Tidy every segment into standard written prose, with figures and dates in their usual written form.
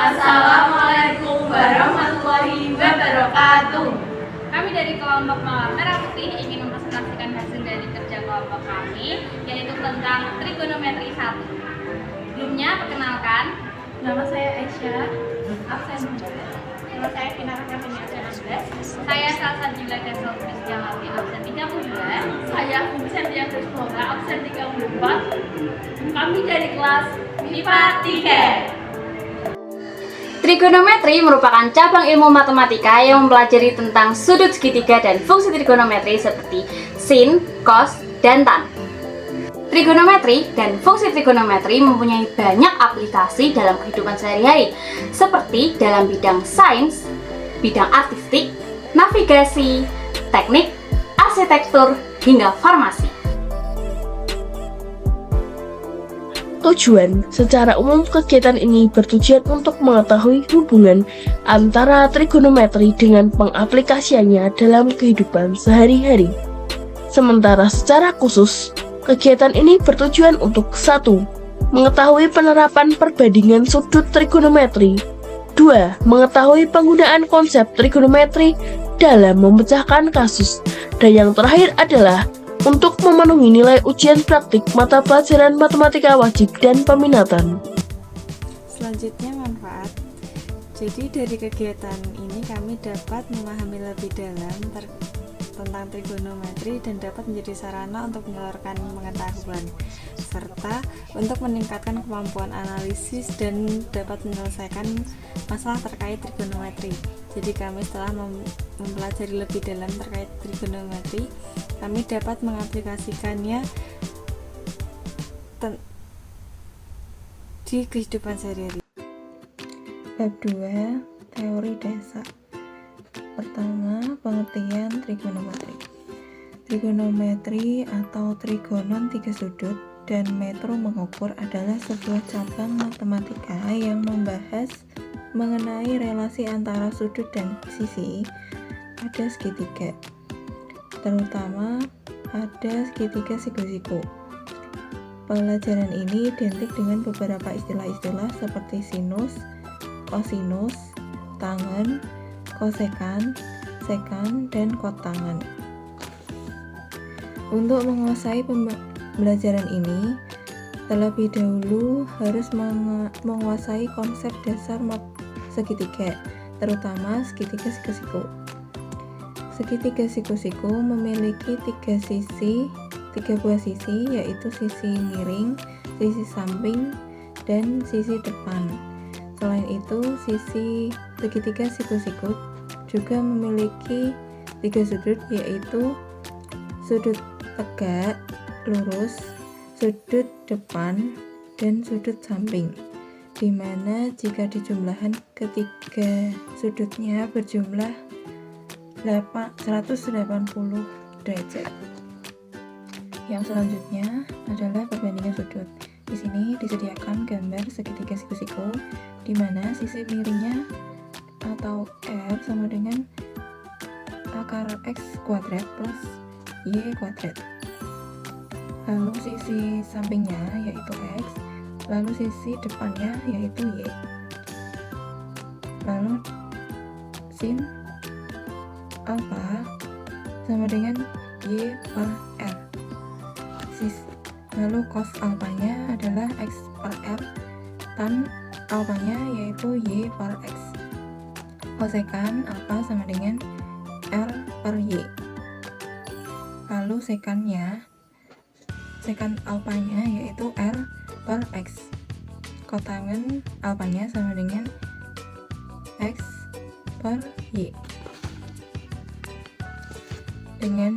Assalamualaikum warahmatullahi wabarakatuh. Kami dari kelompok Mawar Merah Putih ingin mempresentasikan hasil dari kerja kelompok kami, yaitu tentang trigonometri 1. Sebelumnya, perkenalkan. Nama saya Aisyah, absen. Nama saya Vina Rahmani, absen 16. Saya Salsa Jula Kesel Kristiawati, absen 32. Saya Vincent Diakris Moga, absen 34. Kami dari kelas MIPA 3. Trigonometri merupakan cabang ilmu matematika yang mempelajari tentang sudut segitiga dan fungsi trigonometri seperti sin, cos, dan tan. Trigonometri dan fungsi trigonometri mempunyai banyak aplikasi dalam kehidupan sehari-hari, seperti dalam bidang sains, bidang artistik, navigasi, teknik, arsitektur, hingga farmasi. Tujuan, secara umum kegiatan ini bertujuan untuk mengetahui hubungan antara trigonometri dengan pengaplikasiannya dalam kehidupan sehari-hari. Sementara secara khusus, kegiatan ini bertujuan untuk 1. Mengetahui penerapan perbandingan sudut trigonometri. 2. Mengetahui penggunaan konsep trigonometri dalam memecahkan kasus. Dan yang terakhir adalah untuk memenuhi nilai ujian praktik mata pelajaran matematika wajib dan peminatan. Selanjutnya manfaat. Jadi dari kegiatan ini kami dapat memahami lebih dalam tentang trigonometri dan dapat menjadi sarana untuk mengeluarkan pengetahuan serta untuk meningkatkan kemampuan analisis dan dapat menyelesaikan masalah terkait trigonometri. Jadi kami setelah mempelajari lebih dalam terkait trigonometri, kami dapat mengaplikasikannya di kehidupan sehari-hari. Bab 2. Teori dasar. Pertama, pengertian trigonometri. Trigonometri atau trigonon tiga sudut dan metro mengukur adalah sebuah cabang matematika yang membahas mengenai relasi antara sudut dan sisi pada segitiga, terutama pada segitiga siku-siku. Pelajaran ini identik dengan beberapa istilah-istilah seperti sinus, kosinus, tangen, kosekan, sekan, dan kotangen. Untuk menguasai pembelajaran ini, terlebih dahulu harus menguasai konsep dasar segitiga, terutama segitiga siku-siku. Segitiga siku-siku memiliki tiga buah sisi, yaitu sisi miring, sisi samping, dan sisi depan. Selain itu, sisi segitiga siku-siku juga memiliki tiga sudut, yaitu sudut tegak, lurus, sudut depan, dan sudut samping, di mana jika dijumlahkan ketiga sudutnya berjumlah 180 derajat. Yang selanjutnya adalah perbandingan sudut. Di sini disediakan gambar segitiga siku-siku, di mana sisi miringnya atau R sama dengan akar X kuadrat plus Y kuadrat. Lalu sisi sampingnya yaitu X, lalu sisi depannya yaitu Y. Lalu sin alfa sama dengan Y per R. Lalu cos alfanya adalah X per R, tan alfanya yaitu Y per X. Kosekan alfa sama dengan R per Y. Lalu sekan alfanya yaitu R per X. Kotangen alfanya sama dengan X per Y. Dengan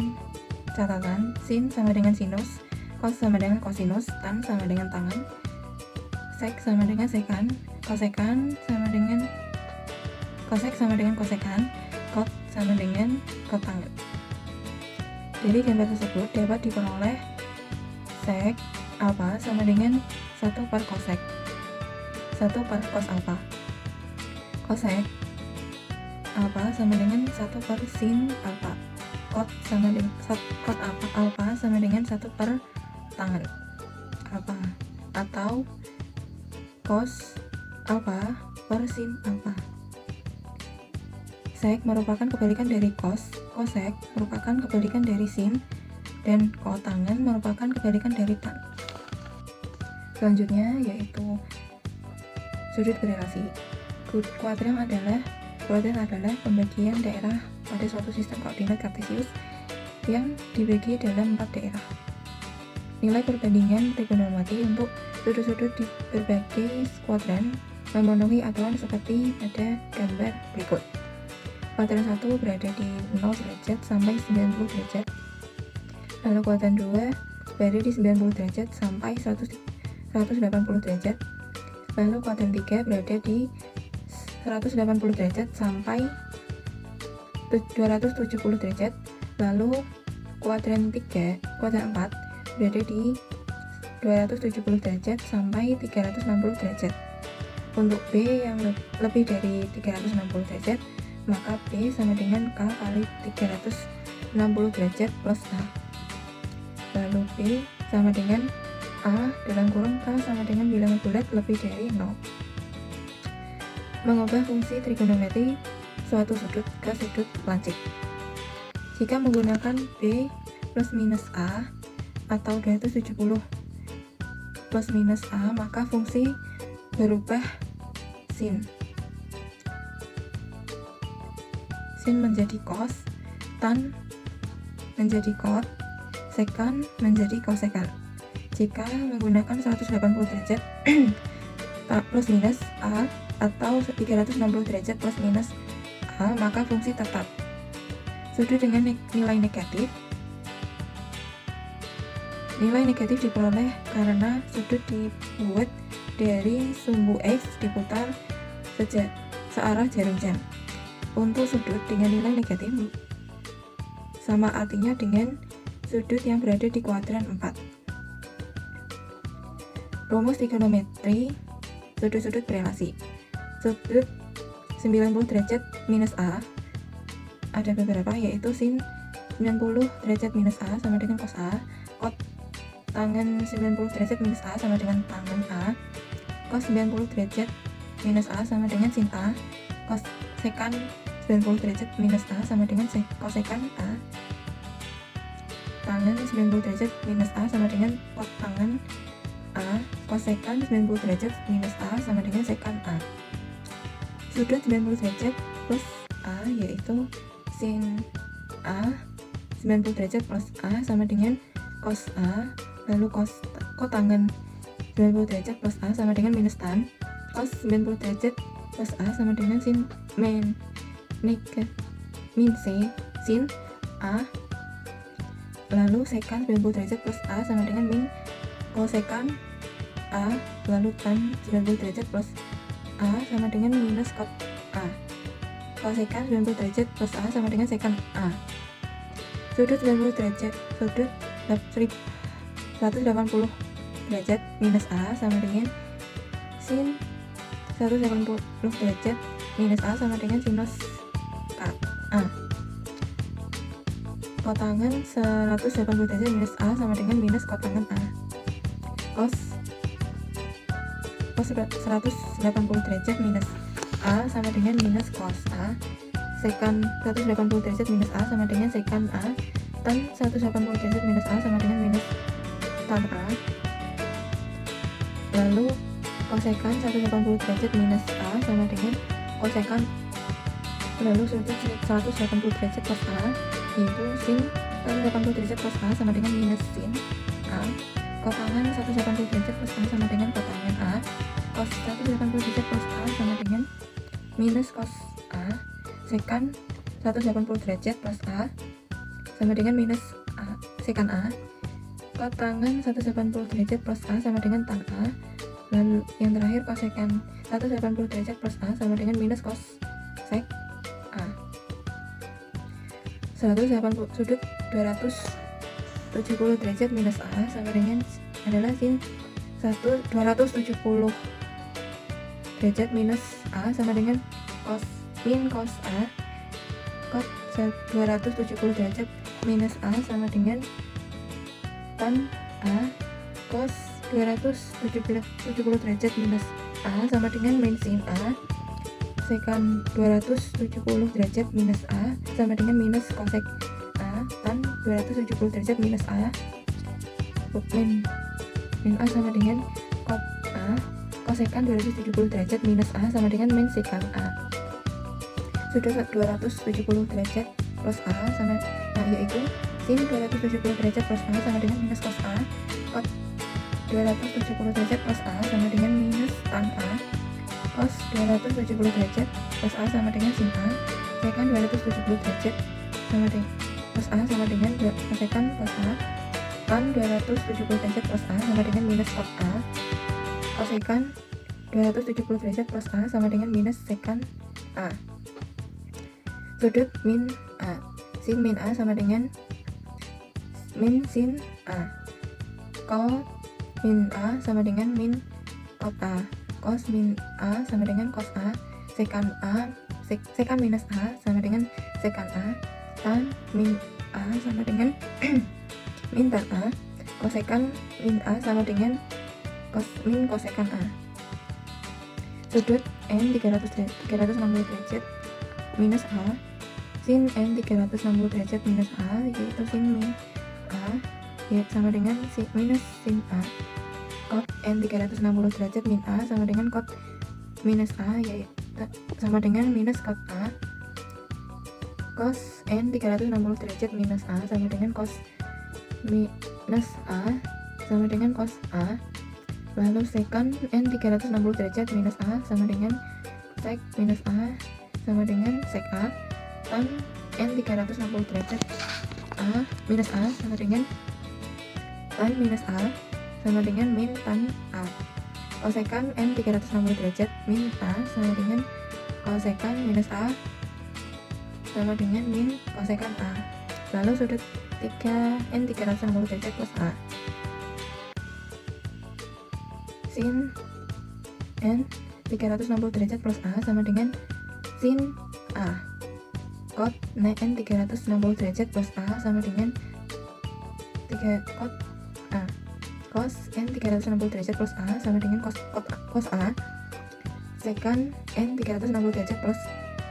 catatan, sin sama dengan sinus, cos sama dengan kosinus, tan sama dengan tangen, sek sama dengan sekan, kosekan sama dengan kosek sama dengan kosekan, kot sama dengan kotangen. Jadi gambar tersebut dapat diperoleh sek alfa sama dengan 1 per kosek, 1 per cos alfa. Kosek alfa sama dengan 1 per sin alfa. Kot alfa sama dengan 1 per tangen alfa, atau cos alfa per sin alfa. Sek merupakan kebalikan dari cos, kosek merupakan kebalikan dari sin, dan kotangen merupakan kebalikan dari tan. Selanjutnya yaitu sudut berelasi. Kuadran adalah pembagian daerah pada suatu sistem koordinat kartesius yang dibagi dalam 4 daerah. Nilai perbandingan trigonometri untuk sudut-sudut di berbagai kuadran memenuhi aturan seperti pada gambar berikut. Kuadran 1 berada di 0 derajat sampai 90 derajat. Lalu kuadran 2 berada di 90 derajat sampai 180 derajat. Lalu kuadran 3 berada di 180 derajat sampai 270 derajat. Lalu kuadran 4 berada di 270 derajat sampai 360 derajat. Untuk B yang lebih dari 360 derajat, maka B sama dengan K kali 360 derajat plus A. Lalu B sama dengan A dalam kurung K sama dengan bilangan bulat lebih dari 0. Mengubah fungsi trigonometri suatu sudut ke sudut lancip. Jika menggunakan B plus minus A atau 270 plus minus A, maka fungsi berubah sin. Sin menjadi cos, tan menjadi cot, sekan menjadi kosekan. Jika menggunakan 180 derajat plus minus A atau 360 derajat plus minus A, maka fungsi tetap. Sudut dengan nilai negatif. Nilai negatif diperoleh karena sudut dibuat dari sumbu X diputar searah jarum jam. Untuk sudut dengan nilai negatif sama artinya dengan sudut yang berada di kuadran 4. Rumus trigonometri sudut-sudut berelasi. Sudut 90 derajat minus A ada beberapa, yaitu sin 90 derajat minus A sama dengan cos A, kot tangen 90 derajat minus A sama dengan tangen A, cos 90 derajat minus A sama dengan sin A, cos sekan 90 derajat minus A sama dengan kosekan A, tangen 90 derajat minus A sama dengan kot tangen A, kosekan 90 derajat minus A sama dengan sekan A. Sudut 90 derajat plus A yaitu sin A 90 derajat plus A sama dengan cos A, lalu kotangen 90 derajat plus A sama dengan minus tan, cos 90 derajat plus A sama dengan sin min C sin A, lalu sekan 90 derajat plus A sama dengan min kosekan A, lalu tan 90 derajat plus A sama dengan minus kot A, kosekan 90 derajat plus A sama dengan sekan A. Sudut 90 derajat, sudut 180 derajat minus A sama dengan sin 180 derajat minus A sama dengan sinus A. Kotangen 180 derajat minus A sama dengan minus kotangen A. Cos 180 derajat minus A sama dengan minus cos A. Sekan 180 derajat minus A sama dengan sekan A. Tan 180 derajat minus A sama dengan minus tan A. Lalu kosekan 180 derajat minus A sama dengan kosekan, lalu sudut 180 derajat plus A yaitu sin 180 derajat plus A sama dengan minus sin A. Kotangen 180 derajat plus A sama dengan kotangen A. Cos 180 derajat plus A sama dengan minus cos A. Sekan 180 derajat plus A sama dengan minus A, sekan A. Kotangen 180 derajat plus A sama dengan tan A. Lalu yang terakhir kosekan 180 derajat plus A sama dengan minus cos sek A. 180 sudut 270 derajat minus A sama dengan adalah sin 270 derajat minus A sama dengan cos min cos A. Cos 270 derajat minus A sama dengan tan A. Cos 270 derajat minus A sama dengan min sin A. Sekan 270 derajat minus A sama dengan minus kosek A tan 270 derajat minus A. Min A sama dengan kot A. Kosekan 270 derajat minus A sama dengan min sekang A. Sudah 270 derajat plus A sama, yaitu sin 270 derajat plus A sama dengan minus cos A. Kot 270 derajat plus A sama dengan minus tan A. Cos 270 derajat plus A sama dengan sin A. Sekan 270 derajat sama dengan plus A sama dengan kosekan plus A. Tan 270 derajat plus A sama dengan minus cos A. Kosekan 270 derajat plus A sama dengan minus sekan A. Sudut min A. Sin min A sama dengan min sin A. Cos min A sama dengan min cos A. Cos min A sama dengan cos A. Sekan A, sekan minus A sama dengan sekan A. Tan min A sama dengan min tan A. Kosekan min A sama dengan min kosekan A. Sudut n 360 derajat minus A. Sin n 360 derajat minus A, yaitu sin min A sama dengan minus sin A. Cot n 360 derajat min A sama dengan cot minus A, yaitu sama dengan minus cot A. Cos n 360 derajat minus A sama dengan cos minus A sama dengan cos A. Lalu sekan n 360 derajat minus A sama dengan sek minus A sama dengan sek A. Tan n 360 derajat A minus A sama dengan tan minus A sama dengan min tan A. Kosekan n 360 derajat min A sama dengan kosekan minus A sama dengan min kosekan A. Lalu sudut 3 n 360 derajat plus A. Sin n 360 derajat plus A sama dengan sin A. Cot n 360 derajat plus A sama dengan 3 cot A. Cos n 360 derajat plus A sama dengan cos A. Sekan n 360 derajat plus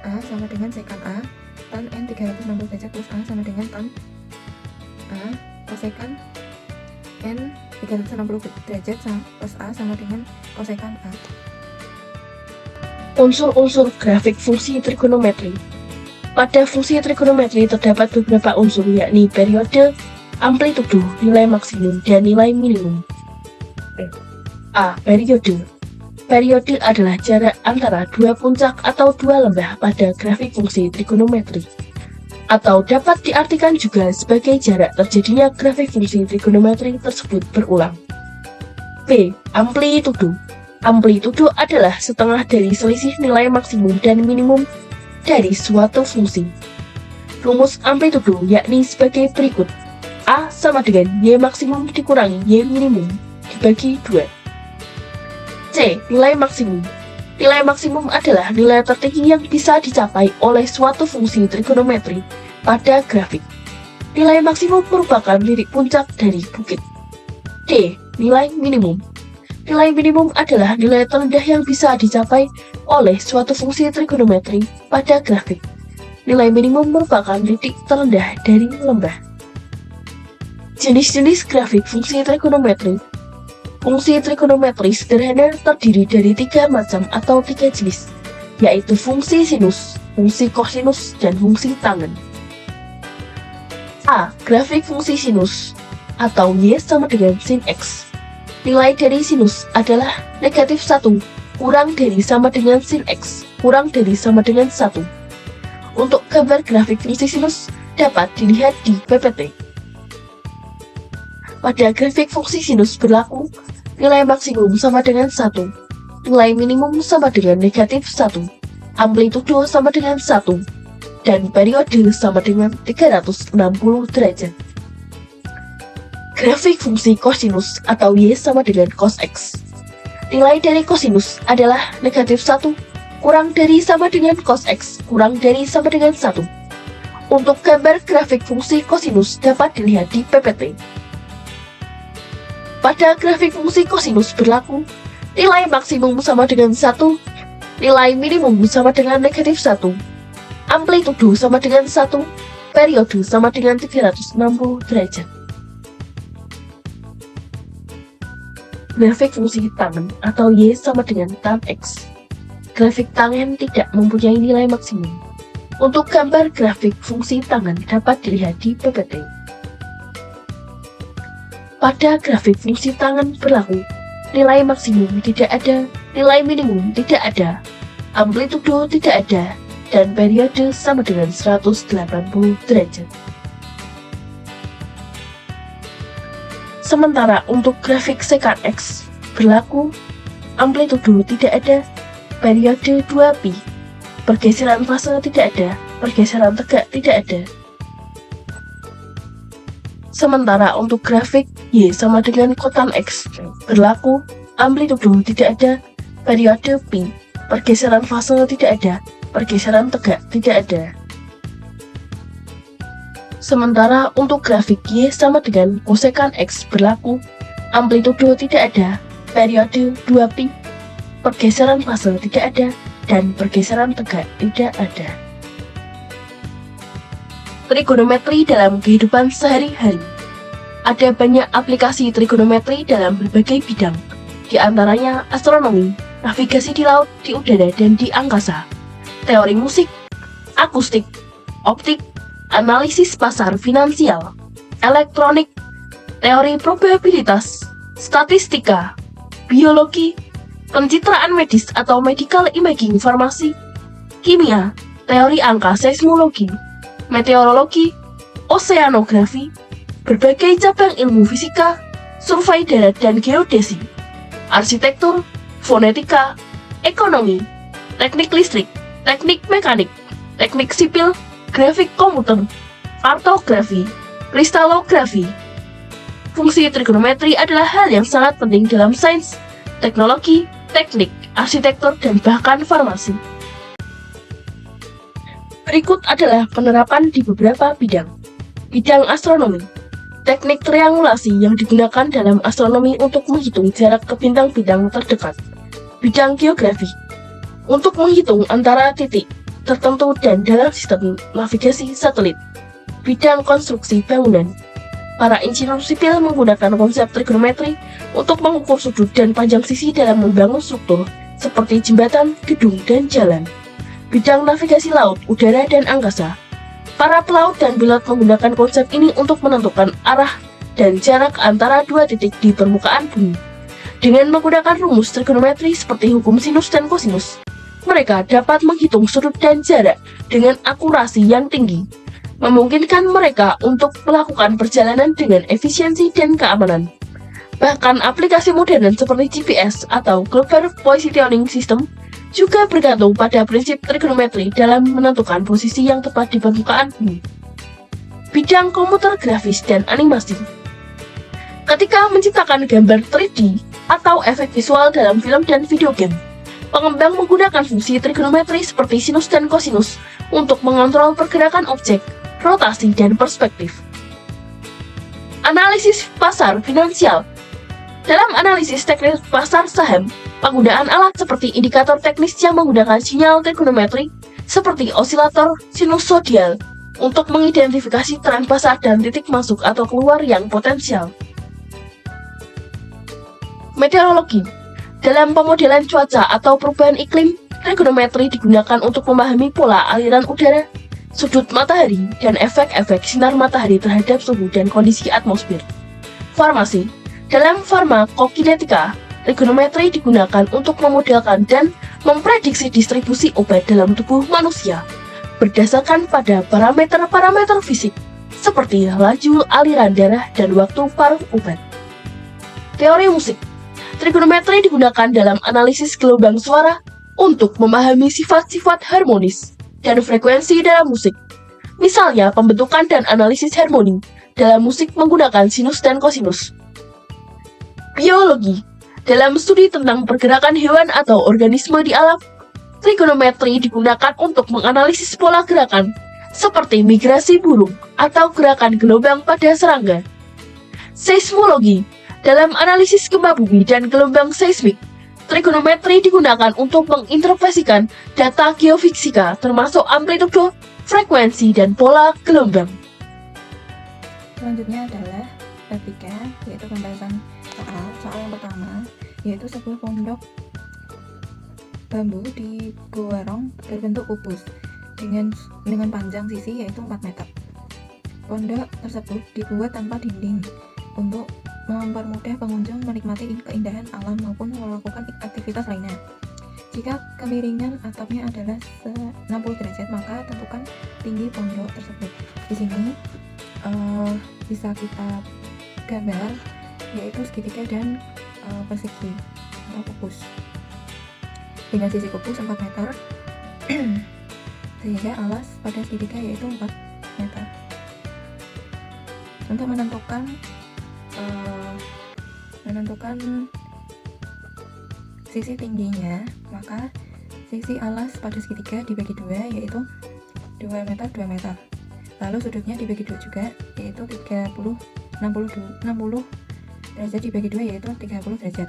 A sama dengan sekan A. Tan n 360 derajat plus A sama dengan tan A. Kosekan n 360 derajat plus A sama dengan kosekan A. Unsur-unsur grafik fungsi trigonometri. Pada fungsi trigonometri terdapat beberapa unsur, yakni periode, amplitudo, nilai maksimum, dan nilai minimum. A. Periode. Periode adalah jarak antara dua puncak atau dua lembah pada grafik fungsi trigonometri, atau dapat diartikan juga sebagai jarak terjadinya grafik fungsi trigonometri tersebut berulang. B. Amplitudo. Amplitudo adalah setengah dari selisih nilai maksimum dan minimum dari suatu fungsi. Rumus amplitudo yakni sebagai berikut: A sama dengan Y maksimum dikurangi Y minimum dibagi 2. C. Nilai maksimum. Nilai maksimum adalah nilai tertinggi yang bisa dicapai oleh suatu fungsi trigonometri pada grafik. Nilai maksimum merupakan titik puncak dari bukit. D. Nilai minimum. Nilai minimum adalah nilai terendah yang bisa dicapai oleh suatu fungsi trigonometri pada grafik. Nilai minimum merupakan titik terendah dari lembah. Jenis-jenis grafik fungsi trigonometri. Fungsi trigonometri sederhana terdiri dari 3 macam atau 3 jenis, yaitu fungsi sinus, fungsi kosinus, dan fungsi tangen. A. Grafik fungsi sinus atau Y sama dengan sin X. Nilai dari sinus adalah negatif 1 kurang dari sama dengan sin X kurang dari sama dengan 1. Untuk gambar grafik fungsi sinus dapat dilihat di PPT. Pada grafik fungsi sinus berlaku nilai maksimum sama dengan 1, nilai minimum sama dengan negatif 1, amplitudo sama dengan 1, dan periode sama dengan 360 derajat. Grafik fungsi kosinus atau Y sama dengan cos X. Nilai dari kosinus adalah negatif 1 kurang dari sama dengan cos X kurang dari sama dengan 1. Untuk gambar grafik fungsi kosinus dapat dilihat di PPT. Pada grafik fungsi kosinus berlaku Nilai maksimum sama dengan 1, nilai minimum sama dengan negatif 1, amplitudo sama dengan 1, periode sama dengan 360 derajat. Grafik fungsi tangen atau Y sama dengan tan X. Grafik tangen tidak mempunyai nilai maksimum. Untuk gambar grafik fungsi tangen dapat dilihat di PPT. Pada grafik fungsi tangen berlaku nilai maksimum tidak ada, nilai minimum tidak ada, amplitudo tidak ada, dan periode sama dengan 180 derajat. Sementara untuk grafik sekant X berlaku amplitudo tidak ada, periode 2pi, pergeseran fase tidak ada, pergeseran tegak tidak ada. Sementara untuk grafik Y sama dengan kotan X berlaku amplitudo tidak ada, periode pi, pergeseran fase tidak ada, pergeseran tegak tidak ada. Sementara untuk grafik Y sama dengan kosekan X berlaku amplitudo tidak ada, periode 2pi, pergeseran fase tidak ada, dan pergeseran tegak tidak ada. Trigonometri dalam kehidupan sehari-hari. Ada banyak aplikasi trigonometri dalam berbagai bidang, di antaranya astronomi, navigasi di laut, di udara, dan di angkasa, teori musik, akustik, optik, analisis pasar finansial, elektronik, teori probabilitas, statistika, biologi, pencitraan medis atau medical imaging farmasi, kimia, teori angka seismologi, meteorologi, oseanografi, berbagai cabang ilmu fisika, survei darat dan geodesi, arsitektur, fonetika, ekonomi, teknik listrik, teknik mekanik, teknik sipil, grafik komputer, kartografi, kristalografi. Fungsi trigonometri adalah hal yang sangat penting dalam sains, teknologi, teknik, arsitektur, dan bahkan farmasi. Berikut adalah penerapan di beberapa bidang. Bidang astronomi. Teknik triangulasi yang digunakan dalam astronomi untuk menghitung jarak ke bintang-bintang terdekat. Bidang geografi. Untuk menghitung antara titik tertentu dan dalam sistem navigasi satelit. Bidang konstruksi bangunan. Para insinyur sipil menggunakan konsep trigonometri untuk mengukur sudut dan panjang sisi dalam membangun struktur seperti jembatan, gedung, dan jalan. Bidang navigasi laut, udara, dan angkasa. Para pelaut dan pilot menggunakan konsep ini untuk menentukan arah dan jarak antara dua titik di permukaan bumi. Dengan menggunakan rumus trigonometri seperti hukum sinus dan kosinus, mereka dapat menghitung sudut dan jarak dengan akurasi yang tinggi, memungkinkan mereka untuk melakukan perjalanan dengan efisiensi dan keamanan. Bahkan aplikasi modern seperti GPS atau Global Positioning System juga bergantung pada prinsip trigonometri dalam menentukan posisi yang tepat di permukaan bumi. Bidang komputer grafis dan animasi. Ketika menciptakan gambar 3D atau efek visual dalam film dan video game, pengembang menggunakan fungsi trigonometri seperti sinus dan kosinus untuk mengontrol pergerakan objek, rotasi, dan perspektif. Analisis pasar finansial. Dalam analisis teknis pasar saham, penggunaan alat seperti indikator teknis yang menggunakan sinyal trigonometri seperti osilator sinusoidal untuk mengidentifikasi tren pasar dan titik masuk atau keluar yang potensial. Meteorologi. Dalam pemodelan cuaca atau perubahan iklim, trigonometri digunakan untuk memahami pola aliran udara, sudut matahari, dan efek-efek sinar matahari terhadap suhu dan kondisi atmosfer. Farmasi. Dalam farmakokinetika, trigonometri digunakan untuk memodelkan dan memprediksi distribusi obat dalam tubuh manusia berdasarkan pada parameter-parameter fisik seperti laju aliran darah dan waktu paruh obat. Teori musik. Trigonometri digunakan dalam analisis gelombang suara untuk memahami sifat-sifat harmonis dan frekuensi dalam musik. Misalnya, pembentukan dan analisis harmoni dalam musik menggunakan sinus dan kosinus. Biologi. Dalam studi tentang pergerakan hewan atau organisme di alam, trigonometri digunakan untuk menganalisis pola gerakan seperti migrasi burung atau gerakan gelombang pada serangga. Seismologi. Dalam analisis gempa bumi dan gelombang seismik, trigonometri digunakan untuk menginterpretasikan data geofisika termasuk amplitudo, frekuensi, dan pola gelombang. Selanjutnya adalah bab 3, yaitu pembahasan soal yang pertama, yaitu sebuah pondok bambu di gorong berbentuk kubus dengan panjang sisi yaitu 4 meter. Pondok tersebut dibuat tanpa dinding untuk mempermudah pengunjung menikmati keindahan alam maupun melakukan aktivitas lainnya. Jika kemiringan atapnya adalah 60 derajat, maka tentukan tinggi pondok tersebut. Di sini bisa kita gambar yaitu segitiga dan persegi atau kubus. Dengan sisi kubus 4 meter sehingga alas pada segitiga yaitu 4 meter. Untuk menentukan sisi tingginya, maka sisi alas pada segitiga dibagi 2 yaitu 2 meter 2 meter. Lalu sudutnya dibagi 2 juga yaitu 60 derajat dibagi 2 yaitu 30 derajat.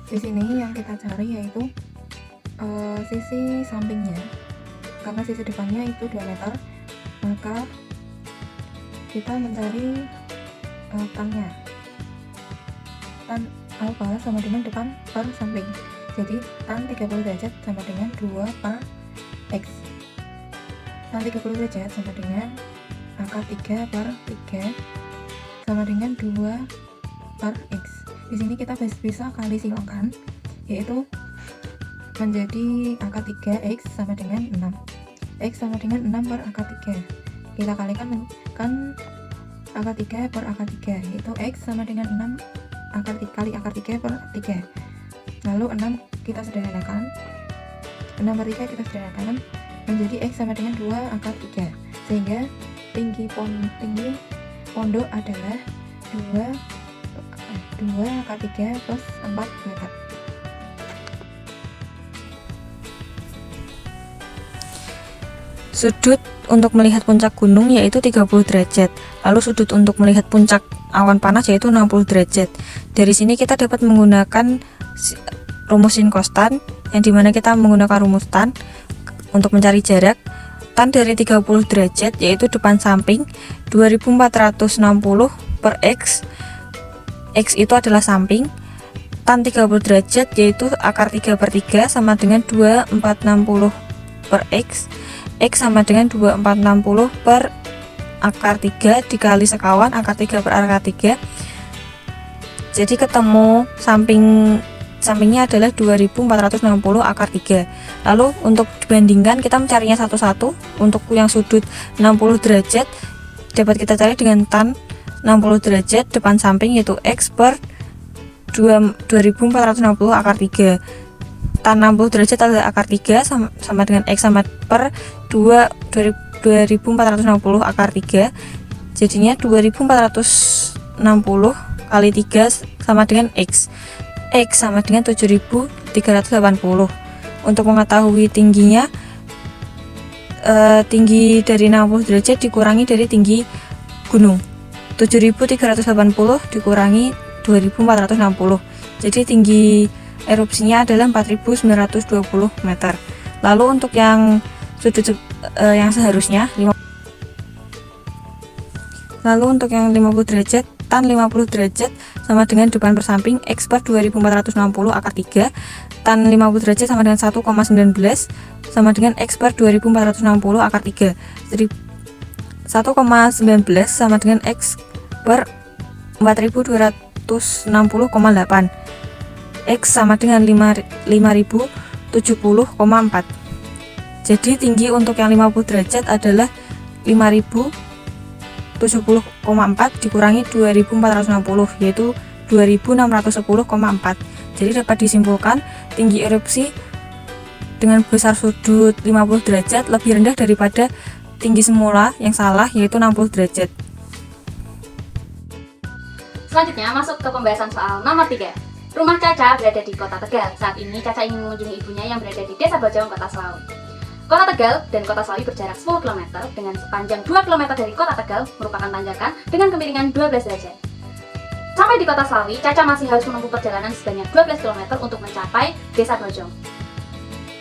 Di sini yang kita cari yaitu sisi sampingnya. Karena sisi depannya itu 2 meter, maka kita mencari tannya. Tan alfa sama dengan depan per samping. Jadi tan 30 derajat sama dengan 2 per x. Tan 30 derajat sama dengan akar 3 per 3 sama dengan 2 per x. Di sini kita bisa kali silakan, yaitu menjadi akar 3x sama dengan 6. X sama dengan 6 per akar 3. Kita kalikan kan akar 3 per akar 3, yaitu x sama dengan 6 kali akar 3 per 3. Lalu 6 kita sederhanakan, 6 per 3 kita sederhanakan menjadi x sama dengan 2 akar 3, sehingga tinggi pondok adalah 2 akar 3 plus 4 meter. Sudut untuk melihat puncak gunung yaitu 30 derajat. Lalu sudut untuk melihat puncak awan panas yaitu 60 derajat. Dari sini kita dapat menggunakan rumus sin cos tan, yang dimana kita menggunakan rumus tan untuk mencari jarak. Tan dari 30 derajat yaitu depan samping 2460 per x. X itu adalah samping. Tan 30 derajat yaitu akar 3 per 3 sama dengan 2460 per x. X sama dengan 2460 per akar 3 dikali sekawan akar 3 per akar 3. Jadi ketemu sampingnya adalah 2460 akar 3. Lalu untuk dibandingkan kita mencarinya satu-satu. Untuk yang sudut 60 derajat dapat kita cari dengan tan 60 derajat depan samping yaitu x per 2460 akar 3. Tan 60 derajat adalah akar 3 sama dengan x sama per 2460 akar 3. Jadinya 2460 kali 3 sama dengan x. X sama dengan 7380. Untuk mengetahui tingginya, tinggi dari 60 derajat dikurangi dari tinggi gunung. 7380 dikurangi 2460. Jadi tinggi erupsinya adalah 4920 meter. Lalu untuk yang sudut yang seharusnya 50 derajat, tan 50 derajat sama dengan depan per samping x per 2460 akar 3. Tan 50 derajat sama dengan 1,19 sama dengan x per 2460 akar 3. Jadi 1,19 sama dengan x per 4260,8. X sama dengan 5070,4. Jadi tinggi untuk yang 50 derajat adalah 5070,4 dikurangi 2460 yaitu 2610,4. Jadi dapat disimpulkan tinggi erupsi dengan besar sudut 50 derajat lebih rendah daripada tinggi semula yang salah yaitu 60 derajat. Selanjutnya masuk ke pembahasan soal nomor 3. Rumah Caca berada di Kota Tegal. Saat ini Caca ingin mengunjungi ibunya yang berada di Desa Bojong, Kota Slawi. Kota Tegal dan Kota Slawi berjarak 10 km dengan sepanjang 2 km dari Kota Tegal merupakan tanjakan dengan kemiringan 12 derajat. Sampai di kota Slawi, Caca masih harus menempuh perjalanan sebanyak 12 km untuk mencapai Desa Bojong.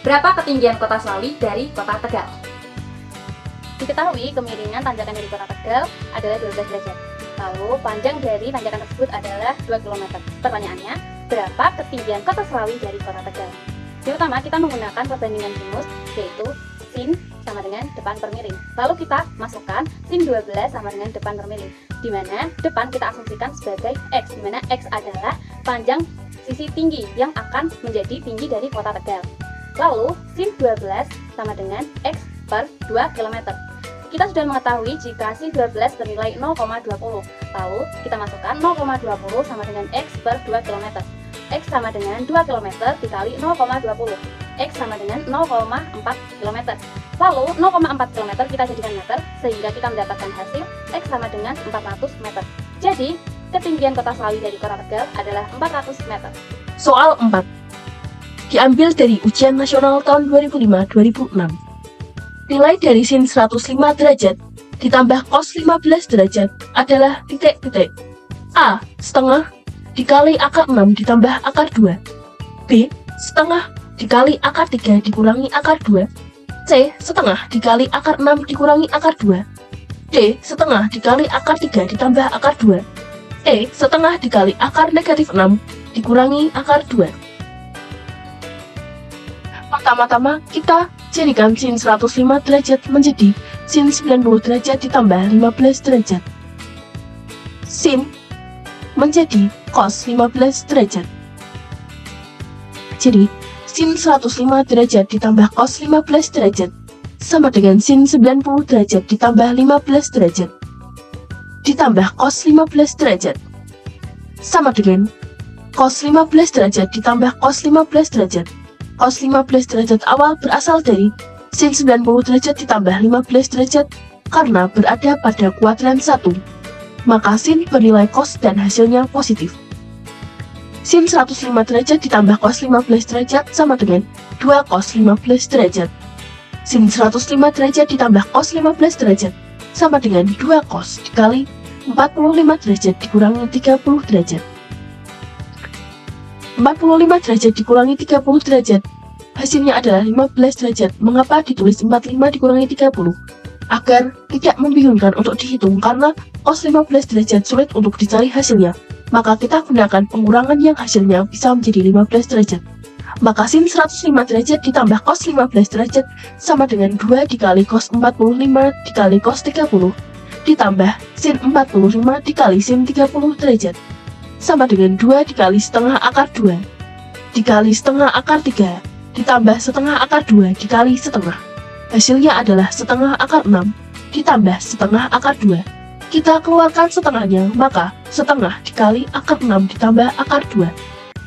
Berapa ketinggian kota Slawi dari kota Tegal? Diketahui kemiringan tanjakan dari kota Tegal adalah 12 derajat. Lalu panjang dari tanjakan tersebut adalah 2 km. Pertanyaannya, berapa ketinggian kota Slawi dari kota Tegal? Yang pertama, kita menggunakan perbandingan sinus, yaitu sin sama dengan depan per miring. Lalu kita masukkan sin 12 sama dengan depan per miring, di mana depan kita asumsikan sebagai x, di mana x adalah panjang sisi tinggi yang akan menjadi tinggi dari kota Tegal. Lalu sin 12 sama dengan x per 2 km. Kita sudah mengetahui jika sin 12 bernilai 0,20. Lalu kita masukkan 0,20 sama dengan x per 2 km. X sama dengan 2 km dikali 0,20. X sama dengan 0,4 km. Lalu 0,4 km kita jadikan meter sehingga kita mendapatkan hasil X sama dengan 400 meter. Jadi ketinggian kota Slawi dari kota Tegal adalah 400 meter. Soal 4 diambil dari ujian nasional tahun 2005-2006. Nilai dari sin 105 derajat ditambah cos 15 derajat adalah titik-titik. A. Setengah dikali akar 6 ditambah akar 2. B. Setengah dikali akar 3 dikurangi akar 2. C. Setengah dikali akar 6 dikurangi akar 2. D. Setengah dikali akar 3 ditambah akar 2. E. Setengah dikali akar negatif 6 dikurangi akar 2. Pertama-tama kita jadikan sin 105 derajat menjadi sin 90 derajat ditambah 15 derajat. Sin menjadi cos 15 derajat. Jadi, sin 105 derajat ditambah cos 15 derajat sama dengan sin 90 derajat ditambah 15 derajat ditambah cos 15 derajat sama dengan cos 15 derajat ditambah cos 15 derajat. Cos 15 derajat awal berasal dari sin 90 derajat ditambah 15 derajat karena berada pada kuadran 1. Maka sin bernilai cos dan hasilnya positif. Sin 105 derajat ditambah cos 15 derajat sama dengan 2 cos 15 derajat. Sin 105 derajat ditambah cos 15 derajat sama dengan 2 cos dikali 45 derajat dikurangi 30 derajat. 45 derajat dikurangi 30 derajat, hasilnya adalah 15 derajat. Mengapa ditulis 45 dikurangi 30? Agar tidak membingungkan untuk dihitung karena cos 15 derajat sulit untuk dicari hasilnya. Maka kita gunakan pengurangan yang hasilnya bisa menjadi 15 derajat. Maka sin 105 derajat ditambah cos 15 derajat sama dengan 2 dikali cos 45 dikali cos 30 ditambah sin 45 dikali sin 30 derajat sama dengan 2 dikali setengah akar 2 dikali setengah akar 3 ditambah setengah akar 2 dikali setengah. Hasilnya adalah setengah akar 6 ditambah setengah akar 2. Kita keluarkan setengahnya, maka setengah dikali akar 6 ditambah akar 2.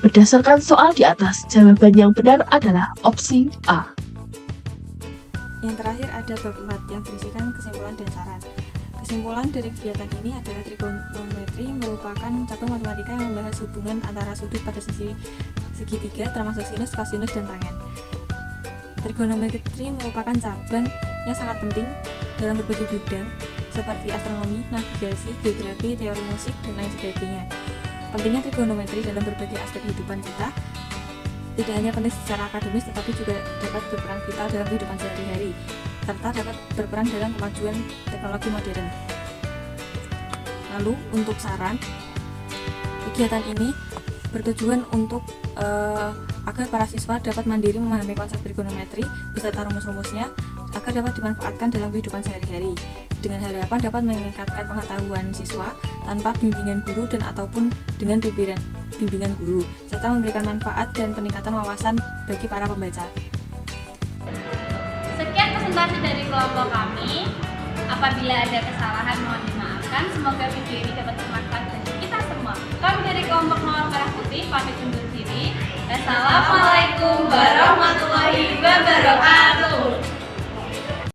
Berdasarkan soal di atas, jawaban yang benar adalah opsi A. Yang terakhir ada bab 4 yang berisikan kesimpulan dan saran. Kesimpulan dari kegiatan ini adalah trigonometri merupakan cabang matematika yang membahas hubungan antara sudut pada sisi segitiga termasuk sinus, kosinus, dan tangen. Trigonometri merupakan cabang yang sangat penting dalam berbagai bidang seperti astronomi, navigasi, geografi, teori musik, dan lain sebagainya. Pentingnya trigonometri dalam berbagai aspek kehidupan kita tidak hanya penting secara akademis tetapi juga dapat berperan vital dalam kehidupan sehari-hari serta dapat berperan dalam kemajuan teknologi modern. Lalu untuk saran, kegiatan ini bertujuan untuk agar para siswa dapat mandiri memahami konsep trigonometri beserta rumus-rumusnya agar dapat dimanfaatkan dalam kehidupan sehari-hari dengan harapan dapat meningkatkan pengetahuan siswa tanpa bimbingan guru dan ataupun dengan bimbingan guru serta memberikan manfaat dan peningkatan wawasan bagi para pembaca. Sekian presentasi dari kelompok kami. Apabila ada kesalahan mohon dimaafkan. Semoga video ini dapat bermanfaat bagi kita semua. Kami dari kelompok Mawar Merah Putih pamit undur diri. Assalamualaikum warahmatullahi wabarakatuh.